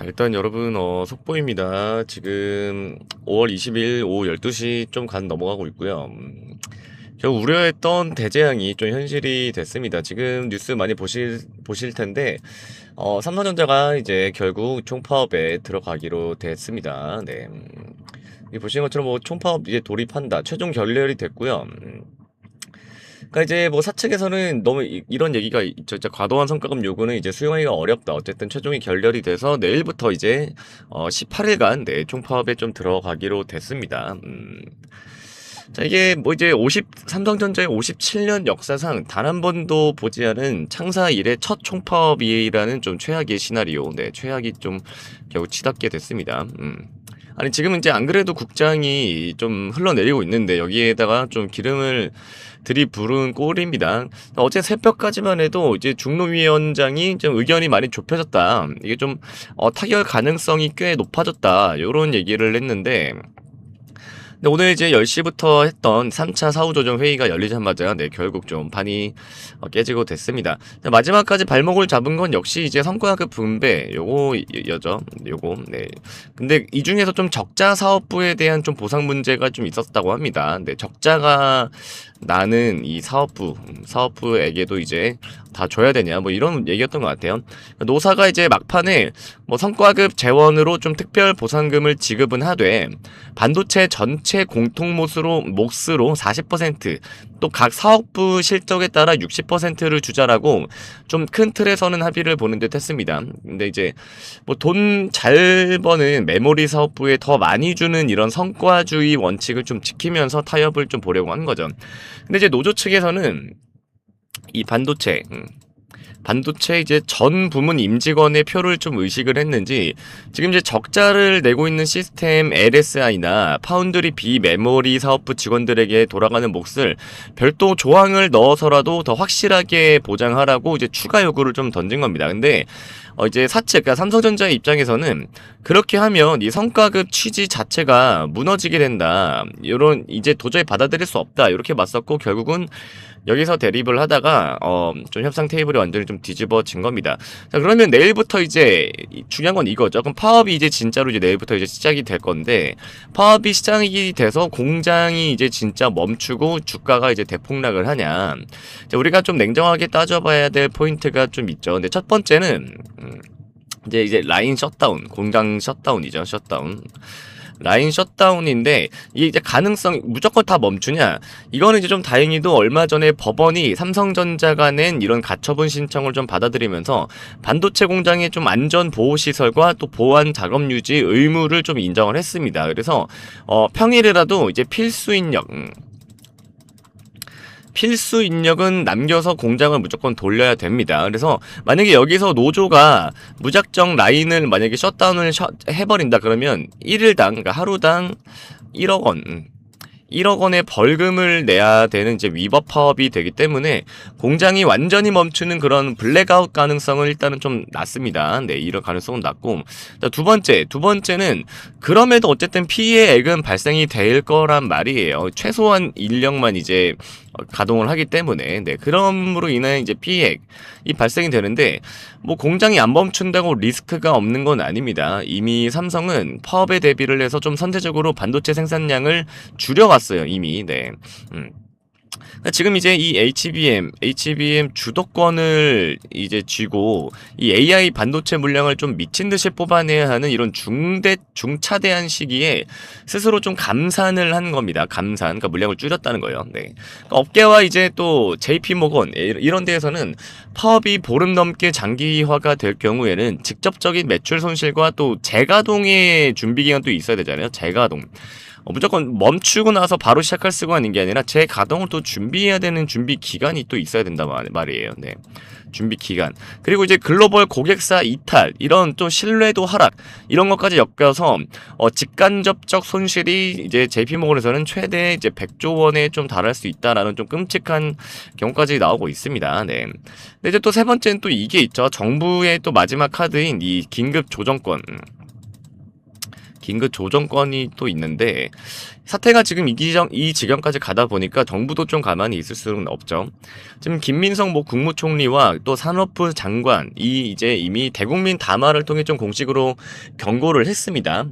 일단 여러분 속보입니다. 지금 5월 20일 오후 12시 좀 간 넘어가고 있고요. 저 우려했던 대재앙이 좀 현실이 됐습니다. 지금 뉴스 많이 보실 텐데 삼성전자가 이제 결국 총파업에 들어가기로 됐습니다. 네. 이 보시는 것처럼 뭐 총파업 이제 돌입한다. 최종 결렬이 됐고요. 그러니까 이제 뭐 사측에서는 너무 이런 얘기가 있죠. 진짜 과도한 성과급 요구는 이제 수용하기가 어렵다. 어쨌든 최종이 결렬이 돼서 내일부터 이제 18일간 네, 총파업에 좀 들어가기로 됐습니다. 자, 이게 뭐 이제 삼성전자의 57년 역사상 단 한 번도 보지 않은 창사 이래 첫 총파업이라는 좀 최악의 시나리오, 네, 최악이 좀 겨우 치닫게 됐습니다. 아니, 지금은 이제 안 그래도 국장이 좀 흘러내리고 있는데 여기에다가 좀 기름을 들이부은 꼴입니다. 어제 새벽까지만 해도 이제 중노위원장이 좀 의견이 많이 좁혀졌다. 이게 좀 타결 가능성이 꽤 높아졌다. 요런 얘기를 했는데, 근데 오늘 이제 10시부터 했던 3차 사후조정회의가 열리자마자 네, 결국 좀 판이 깨지고 됐습니다. 마지막까지 발목을 잡은 건 역시 이제 성과급 분배 요거 요거 네. 근데 이 중에서 좀 적자 사업부에 대한 좀 보상 문제가 좀 있었다고 합니다. 네, 적자가 나는 이 사업부에게도 이제 다 줘야 되냐 뭐 이런 얘기였던 것 같아요. 노사가 이제 막판에 뭐 성과급 재원으로 좀 특별 보상금을 지급은 하되 반도체 전체 공통모스로 40%또 각 사업부 실적에 따라 60%를 주자라고 좀 큰 틀에서는 합의를 보는 듯 했습니다. 근데 이제 뭐 돈 잘 버는 메모리 사업부에 더 많이 주는 이런 성과주의 원칙을 좀 지키면서 타협을 좀 보려고 한 거죠. 근데 이제 노조 측에서는 이 반도체 이제 전 부문 임직원의 표를 좀 의식을 했는지 지금 이제 적자를 내고 있는 시스템 LSI나 파운드리 비메모리 사업부 직원들에게 돌아가는 몫을 별도 조항을 넣어서라도 더 확실하게 보장하라고 이제 추가 요구를 좀 던진 겁니다. 근데 이제 그러니까 삼성전자의 입장에서는 그렇게 하면 이 성과급 취지 자체가 무너지게 된다. 이런 이제 도저히 받아들일 수 없다. 이렇게 맞섰고 결국은 여기서 대립을 하다가 좀 협상 테이블이 완전히 좀 뒤집어진 겁니다. 자, 그러면 내일부터 이제 중요한 건 이거죠. 그럼 파업이 이제 진짜로 이제 내일부터 이제 시작이 될 건데 파업이 시작이 돼서 공장이 이제 진짜 멈추고 주가가 이제 대폭락을 하냐. 자, 우리가 좀 냉정하게 따져봐야 될 포인트가 좀 있죠. 근데 첫 번째는 이제 라인 셧다운, 공장 셧다운이죠. 셧다운. 라인 셧다운인데 이게 이제 가능성 무조건 다 멈추냐? 이거는 이제 좀 다행히도 얼마 전에 법원이 삼성전자가 낸 이런 가처분 신청을 좀 받아들이면서 반도체 공장의 좀 안전 보호 시설과 또 보안 작업 유지 의무를 좀 인정을 했습니다. 그래서 평일이라도 이제 필수 인력은 남겨서 공장을 무조건 돌려야 됩니다. 그래서 만약에 여기서 노조가 무작정 라인을 만약에 셧다운을 해버린다 그러면 1일당, 그러니까 하루당 1억 원, 1억 원의 벌금을 내야 되는 이제 위법 파업이 되기 때문에 공장이 완전히 멈추는 그런 블랙아웃 가능성은 일단은 좀 낮습니다. 네, 이런 가능성은 낮고. 자, 두 번째는 그럼에도 어쨌든 피해액은 발생이 될 거란 말이에요. 최소한 인력만 이제 가동을 하기 때문에 네, 그럼으로 인해 이제 피해액이 발생이 되는데 뭐 공장이 안 멈춘다고 리스크가 없는 건 아닙니다. 이미 삼성은 파업에 대비를 해서 좀 선제적으로 반도체 생산량을 줄여왔어요. 이미. 네. 지금 이제 이 HBM 주도권을 이제 쥐고 이 AI 반도체 물량을 좀 미친 듯이 뽑아내야 하는 이런 중차대한 시기에 스스로 좀 감산을 한 겁니다. 그러니까 물량을 줄였다는 거예요. 네. 그러니까 업계와 이제 또 JP모건 이런 데에서는 파업이 보름 넘게 장기화가 될 경우에는 직접적인 매출 손실과 또 재가동의 준비 기간도 있어야 되잖아요. 재가동. 무조건 멈추고 나서 바로 시작할 수가 있는 게 아니라 재가동을 또 준비해야 되는 준비 기간이 또 있어야 된다 말이에요. 네. 준비 기간. 그리고 이제 글로벌 고객사 이탈, 이런 또 신뢰도 하락, 이런 것까지 엮여서 직간접적 손실이 이제 JP모건에서는 최대 이제 100조 원에 좀 달할 수 있다라는 좀 끔찍한 경우까지 나오고 있습니다. 네. 근데 이제 또 세 번째는 또 이게 있죠. 정부의 또 마지막 카드인 이 긴급 조정권이 또 있는데 사태가 지금 이 지경까지 가다 보니까 정부도 좀 가만히 있을 수는 없죠. 지금 김민성 국무총리와 또 산업부 장관이 이제 이미 대국민 담화를 통해 좀 공식으로 경고를 했습니다.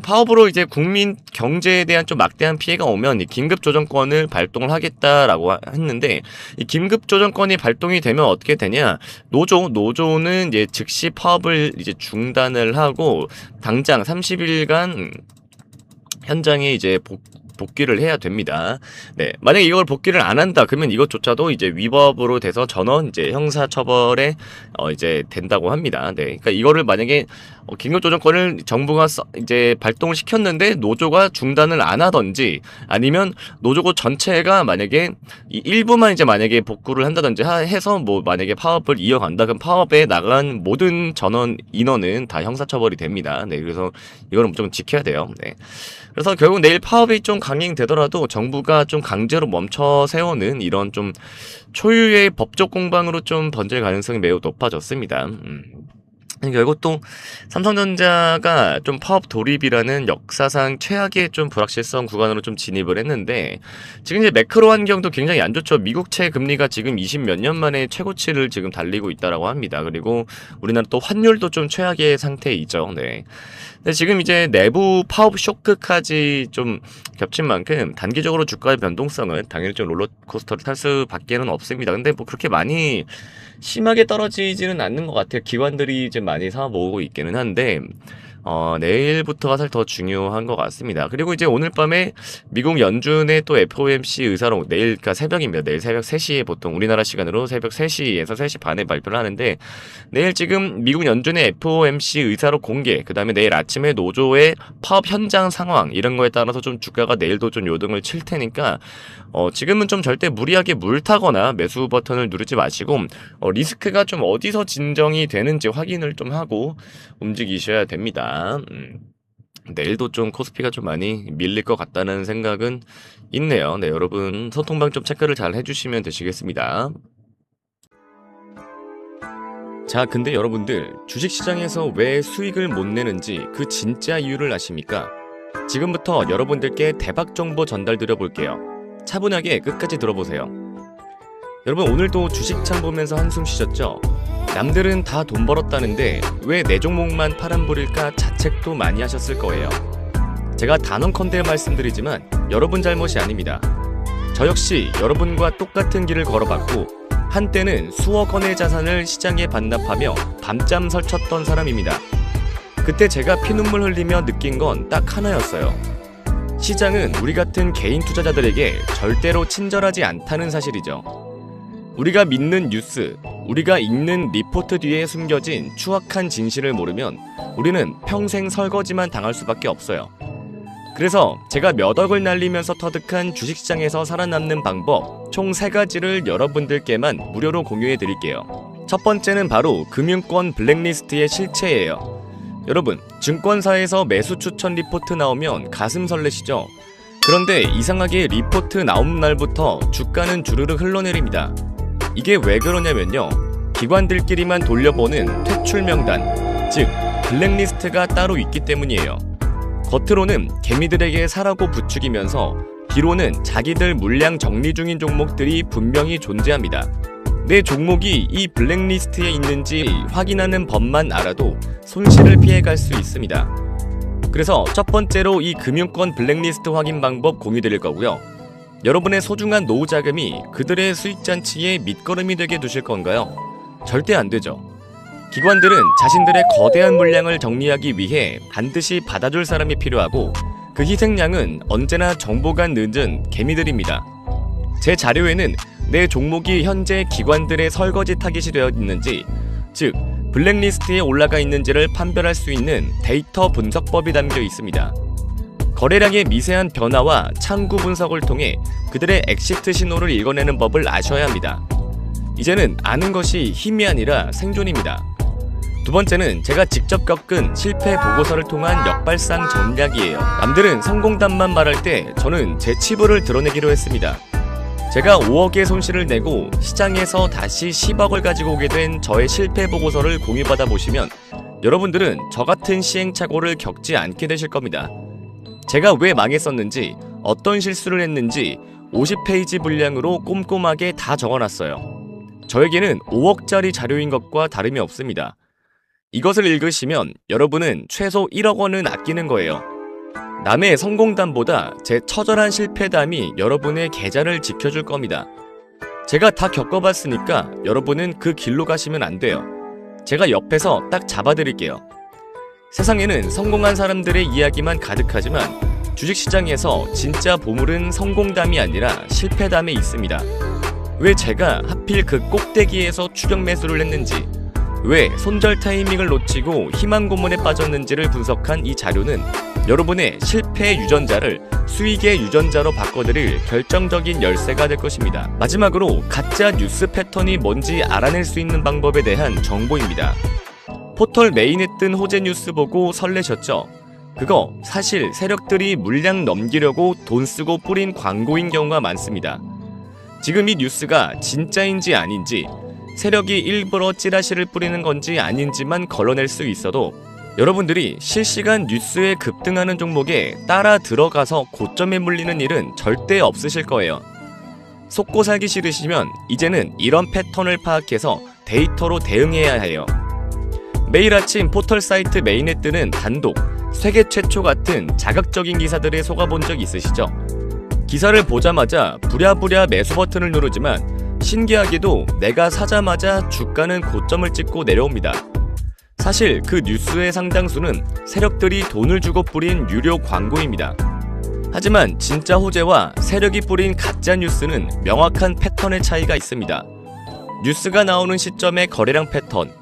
파업으로 이제 국민 경제에 대한 좀 막대한 피해가 오면 이 긴급조정권을 발동을 하겠다라고 했는데, 이 긴급조정권이 발동이 되면 어떻게 되냐? 노조는 이제 즉시 파업을 이제 중단을 하고 당장 30일간 현장에 이제 복귀를 해야 됩니다. 네, 만약에 이걸 복귀를 안 한다, 그러면 이것조차도 이제 위법으로 돼서 전원 이제 형사 처벌에 이제 된다고 합니다. 네, 그러니까 이거를 만약에 긴급조정권을 정부가 이제 발동을 시켰는데 노조가 중단을 안 하던지, 아니면 노조고 전체가 만약에 이 일부만 이제 만약에 복구를 한다든지 해서 뭐 만약에 파업을 이어간다, 그럼 파업에 나간 모든 전원 인원은 다 형사처벌이 됩니다. 네, 그래서 이거는 무조건 지켜야 돼요. 네. 그래서 결국 내일 파업이 좀 강행되더라도 정부가 좀 강제로 멈춰 세우는 이런 좀 초유의 법적 공방으로 좀 번질 가능성이 매우 높아졌습니다. 결국 또 삼성전자가 좀 파업 돌입이라는 역사상 최악의 좀 불확실성 구간으로 좀 진입을 했는데, 지금 이제 매크로 환경도 굉장히 안 좋죠. 미국채 금리가 지금 20 몇 년 만에 최고치를 지금 달리고 있다라고 합니다. 그리고 우리나라 또 환율도 좀 최악의 상태이죠. 네. 근데 지금 이제 내부 파업 쇼크까지 좀 겹친 만큼 단기적으로 주가의 변동성은 당연히 좀 롤러코스터를 탈 수밖에는 없습니다. 근데 뭐 그렇게 많이 심하게 떨어지지는 않는 것 같아요. 기관들이 이제 많이 사 모으고 있기는 한데, 내일부터가 사실 더 중요한 것 같습니다. 그리고 이제 오늘 밤에 미국 연준의 또 FOMC 의사록, 내일, 그러니까 새벽입니다. 내일 새벽 3시에 보통 우리나라 시간으로 새벽 3시에서 3시 반에 발표를 하는데, 내일 지금 미국 연준의 FOMC 의사록 공개, 그 다음에 내일 아침에 노조의 파업 현장 상황, 이런 거에 따라서 좀 주가가 내일도 좀 요동을 칠 테니까, 지금은 좀 절대 무리하게 물타거나 매수 버튼을 누르지 마시고, 리스크가 좀 어디서 진정이 되는지 확인을 좀 하고 움직이셔야 됩니다. 내일도 좀 코스피가 좀 많이 밀릴 것 같다는 생각은 있네요. 네, 여러분 소통방 좀 체크를 잘 해주시면 되시겠습니다. 자, 근데 여러분들 주식시장에서 왜 수익을 못 내는지 그 진짜 이유를 아십니까? 지금부터 여러분들께 대박 정보 전달드려 볼게요. 차분하게 끝까지 들어보세요. 여러분, 오늘도 주식창 보면서 한숨 쉬셨죠? 남들은 다 돈 벌었다는데 왜 내 종목만 파란불일까 자책도 많이 하셨을 거예요. 제가 단언컨대 말씀드리지만 여러분 잘못이 아닙니다. 저 역시 여러분과 똑같은 길을 걸어봤고, 한때는 수억 원의 자산을 시장에 반납하며 밤잠 설쳤던 사람입니다. 그때 제가 피눈물 흘리며 느낀 건 딱 하나였어요. 시장은 우리 같은 개인 투자자들에게 절대로 친절하지 않다는 사실이죠. 우리가 믿는 뉴스, 우리가 읽는 리포트 뒤에 숨겨진 추악한 진실을 모르면 우리는 평생 설거지만 당할 수밖에 없어요. 그래서 제가 몇 억을 날리면서 터득한 주식시장에서 살아남는 방법 총 3가지를 여러분들께만 무료로 공유해 드릴게요. 첫 번째는 바로 금융권 블랙리스트의 실체예요. 여러분, 증권사에서 매수 추천 리포트 나오면 가슴 설레시죠? 그런데 이상하게 리포트 나온 날부터 주가는 주르르 흘러내립니다. 이게 왜 그러냐면요, 기관들끼리만 돌려보는 퇴출 명단, 즉 블랙리스트가 따로 있기 때문이에요. 겉으로는 개미들에게 사라고 부추기면서 뒤로는 자기들 물량 정리 중인 종목들이 분명히 존재합니다. 내 종목이 이 블랙리스트에 있는지 확인하는 법만 알아도 손실을 피해갈 수 있습니다. 그래서 첫 번째로 이 금융권 블랙리스트 확인 방법 공유드릴 거고요. 여러분의 소중한 노후 자금이 그들의 수익 잔치에 밑거름이 되게 두실 건가요? 절대 안 되죠. 기관들은 자신들의 거대한 물량을 정리하기 위해 반드시 받아줄 사람이 필요하고, 그 희생양은 언제나 정보가 늦은 개미들입니다. 제 자료에는 내 종목이 현재 기관들의 설거지 타깃이 되어 있는지, 즉 블랙리스트에 올라가 있는지를 판별할 수 있는 데이터 분석법이 담겨 있습니다. 거래량의 미세한 변화와 창구 분석을 통해 그들의 엑시트 신호를 읽어내는 법을 아셔야 합니다. 이제는 아는 것이 힘이 아니라 생존입니다. 두 번째는 제가 직접 겪은 실패 보고서를 통한 역발상 전략이에요. 남들은 성공담만 말할 때 저는 제 치부를 드러내기로 했습니다. 제가 5억의 손실을 내고 시장에서 다시 10억을 가지고 오게 된 저의 실패 보고서를 공유받아 보시면 여러분들은 저 같은 시행착오를 겪지 않게 되실 겁니다. 제가 왜 망했었는지, 어떤 실수를 했는지 50페이지 분량으로 꼼꼼하게 다 적어놨어요. 저에게는 5억짜리 자료인 것과 다름이 없습니다. 이것을 읽으시면 여러분은 최소 1억 원은 아끼는 거예요. 남의 성공담보다 제 처절한 실패담이 여러분의 계좌를 지켜줄 겁니다. 제가 다 겪어봤으니까 여러분은 그 길로 가시면 안 돼요. 제가 옆에서 딱 잡아드릴게요. 세상에는 성공한 사람들의 이야기만 가득하지만 주식시장에서 진짜 보물은 성공담이 아니라 실패담에 있습니다. 왜 제가 하필 그 꼭대기에서 추격 매수를 했는지, 왜 손절 타이밍을 놓치고 희망 고문에 빠졌는지를 분석한 이 자료는 여러분의 실패 유전자를 수익의 유전자로 바꿔드릴 결정적인 열쇠가 될 것입니다. 마지막으로 가짜 뉴스 패턴이 뭔지 알아낼 수 있는 방법에 대한 정보입니다. 포털 메인에 뜬 호재 뉴스 보고 설레셨죠? 그거 사실 세력들이 물량 넘기려고 돈 쓰고 뿌린 광고인 경우가 많습니다. 지금 이 뉴스가 진짜인지 아닌지, 세력이 일부러 찌라시를 뿌리는 건지 아닌지만 걸러낼 수 있어도 여러분들이 실시간 뉴스에 급등하는 종목에 따라 들어가서 고점에 물리는 일은 절대 없으실 거예요. 속고 살기 싫으시면 이제는 이런 패턴을 파악해서 데이터로 대응해야 해요. 매일 아침 포털 사이트 메인에 뜨는 단독, 세계 최초 같은 자극적인 기사들에 속아본 적 있으시죠? 기사를 보자마자 부랴부랴 매수 버튼을 누르지만 신기하게도 내가 사자마자 주가는 고점을 찍고 내려옵니다. 사실 그 뉴스의 상당수는 세력들이 돈을 주고 뿌린 유료 광고입니다. 하지만 진짜 호재와 세력이 뿌린 가짜 뉴스는 명확한 패턴의 차이가 있습니다. 뉴스가 나오는 시점의 거래량 패턴,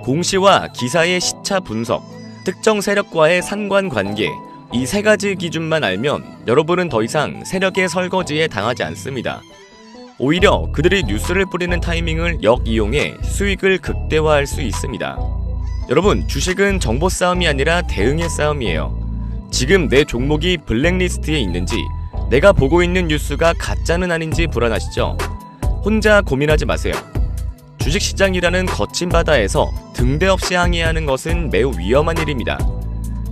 공시와 기사의 시차 분석, 특정 세력과의 상관관계, 이 세 가지 기준만 알면 여러분은 더 이상 세력의 설거지에 당하지 않습니다. 오히려 그들이 뉴스를 뿌리는 타이밍을 역이용해 수익을 극대화할 수 있습니다. 여러분, 주식은 정보 싸움이 아니라 대응의 싸움이에요. 지금 내 종목이 블랙리스트에 있는지, 내가 보고 있는 뉴스가 가짜는 아닌지 불안하시죠? 혼자 고민하지 마세요. 주식시장이라는 거친 바다에서 등대 없이 항해하는 것은 매우 위험한 일입니다.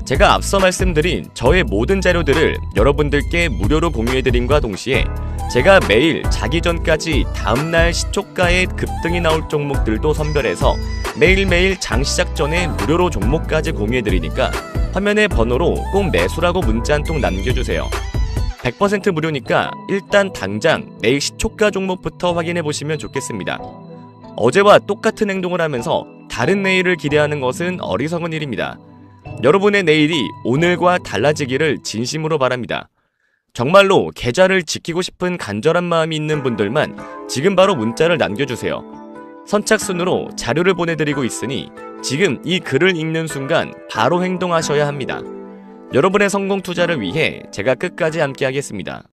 제가 앞서 말씀드린 저의 모든 자료들을 여러분들께 무료로 공유해드림과 동시에 제가 매일 자기 전까지 다음날 시초가에 급등이 나올 종목들도 선별해서 매일매일 장 시작 전에 무료로 종목까지 공유해드리니까 화면의 번호로 꼭 매수라고 문자 한 통 남겨주세요. 100% 무료니까 일단 당장 내일 시초가 종목부터 확인해보시면 좋겠습니다. 어제와 똑같은 행동을 하면서 다른 내일을 기대하는 것은 어리석은 일입니다. 여러분의 내일이 오늘과 달라지기를 진심으로 바랍니다. 정말로 계좌를 지키고 싶은 간절한 마음이 있는 분들만 지금 바로 문자를 남겨주세요. 선착순으로 자료를 보내드리고 있으니 지금 이 글을 읽는 순간 바로 행동하셔야 합니다. 여러분의 성공 투자를 위해 제가 끝까지 함께 하겠습니다.